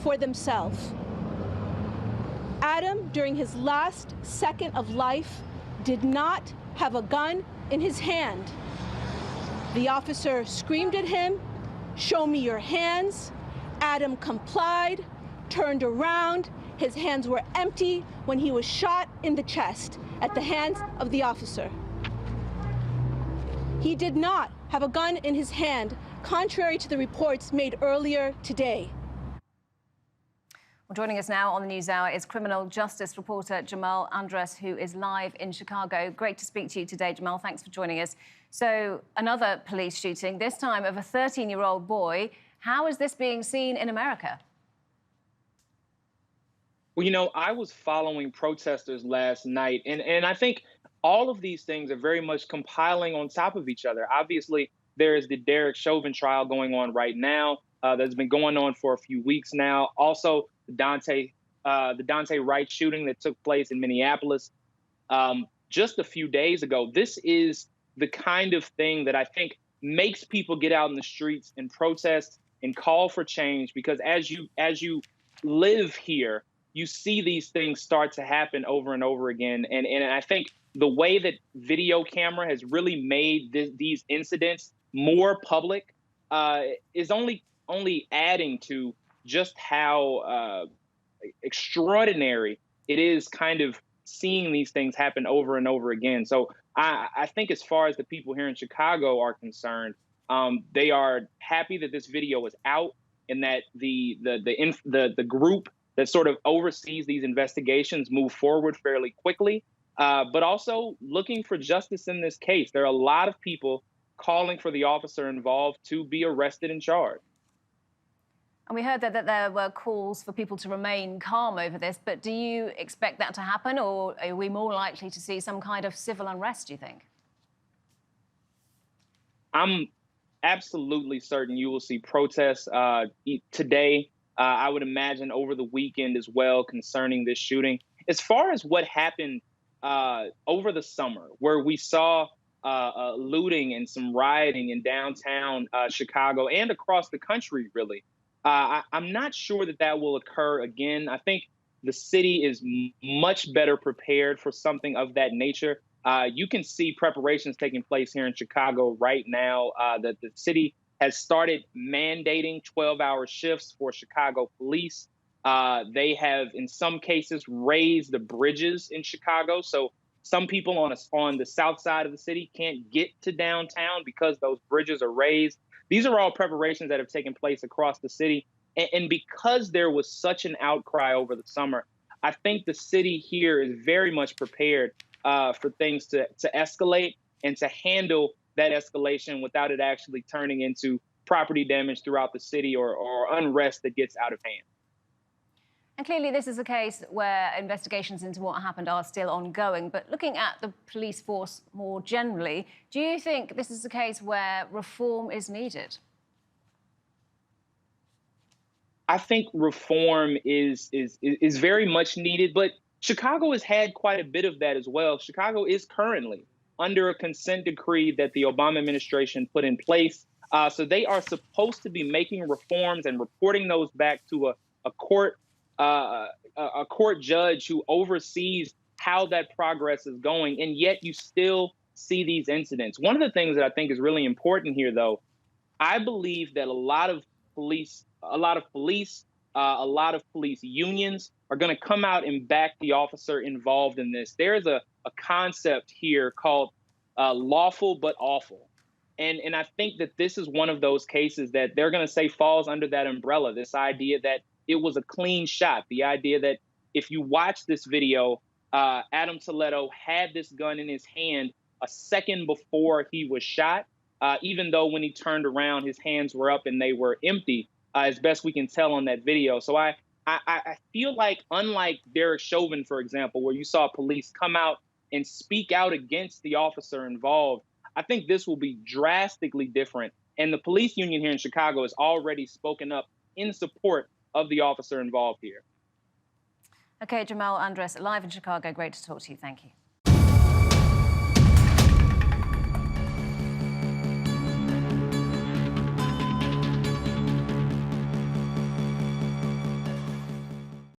for themselves. Adam, during his last second of life, did not have a gun in his hand. The officer screamed at him, "Show me your hands." Adam complied, turned around. His hands were empty when he was shot in the chest at the hands of the officer. He did not have a gun in his hand, contrary to the reports made earlier today. Well, joining us now on the NewsHour is criminal justice reporter Jamal Andress, who is live in Chicago. Great to speak to you today, Jamal. Thanks for joining us. So, another police shooting, this time of a 13-year-old boy. How is this being seen in America? Well, you know, I was following protesters last night, and I think all of these things are very much compiling on top of each other. Obviously, there is the Derek Chauvin trial going on right now that's been going on for a few weeks now. Also, the Daunte Wright shooting that took place in Minneapolis just a few days ago. This is the kind of thing that I think makes people get out in the streets and protest and call for change, because as you live here, you see these things start to happen over and over again. And I think the way that video camera has really made these incidents more public is only adding to just how extraordinary it is kind of seeing these things happen over and over again. So I think as far as the people here in Chicago are concerned, they are happy that this video is out and that the group that sort of oversees these investigations move forward fairly quickly, but also looking for justice in this case. There are a lot of people calling for the officer involved to be arrested and charged. And we heard that there were calls for people to remain calm over this, but do you expect that to happen, or are we more likely to see some kind of civil unrest, do you think? I'm absolutely certain you will see protests today. I would imagine over the weekend as well concerning this shooting. As far as what happened over the summer, where we saw looting and some rioting in downtown Chicago and across the country, really, I'm not sure that will occur again. I think the city is much better prepared for something of that nature. You can see preparations taking place here in Chicago right now that the city has started mandating 12-hour shifts for Chicago police. They have, in some cases, raised the bridges in Chicago. So some people on the south side of the city can't get to downtown because those bridges are raised. These are all preparations that have taken place across the city. And because there was such an outcry over the summer, I think the city here is very much prepared for things to escalate and to handle that escalation without it actually turning into property damage throughout the city or unrest that gets out of hand. And clearly this is a case where investigations into what happened are still ongoing. But looking at the police force more generally, do you think this is a case where reform is needed? I think reform is very much needed, but Chicago has had quite a bit of that as well. Chicago is currently under a consent decree that the Obama administration put in place. So they are supposed to be making reforms and reporting those back to a court judge who oversees how that progress is going. And yet you still see these incidents. One of the things that I think is really important here, though, I believe that a lot of police unions are going to come out and back the officer involved in this. There's a concept here called lawful but awful. And I think that this is one of those cases that they're going to say falls under that umbrella, this idea that it was a clean shot, the idea that if you watch this video, Adam Toledo had this gun in his hand a second before he was shot, even though when he turned around, his hands were up and they were empty, as best we can tell on that video. So I feel like, unlike Derek Chauvin, for example, where you saw police come out and speak out against the officer involved, I think this will be drastically different. And the police union here in Chicago has already spoken up in support of the officer involved here. OK, Jamal Andress, live in Chicago. Great to talk to you. Thank you.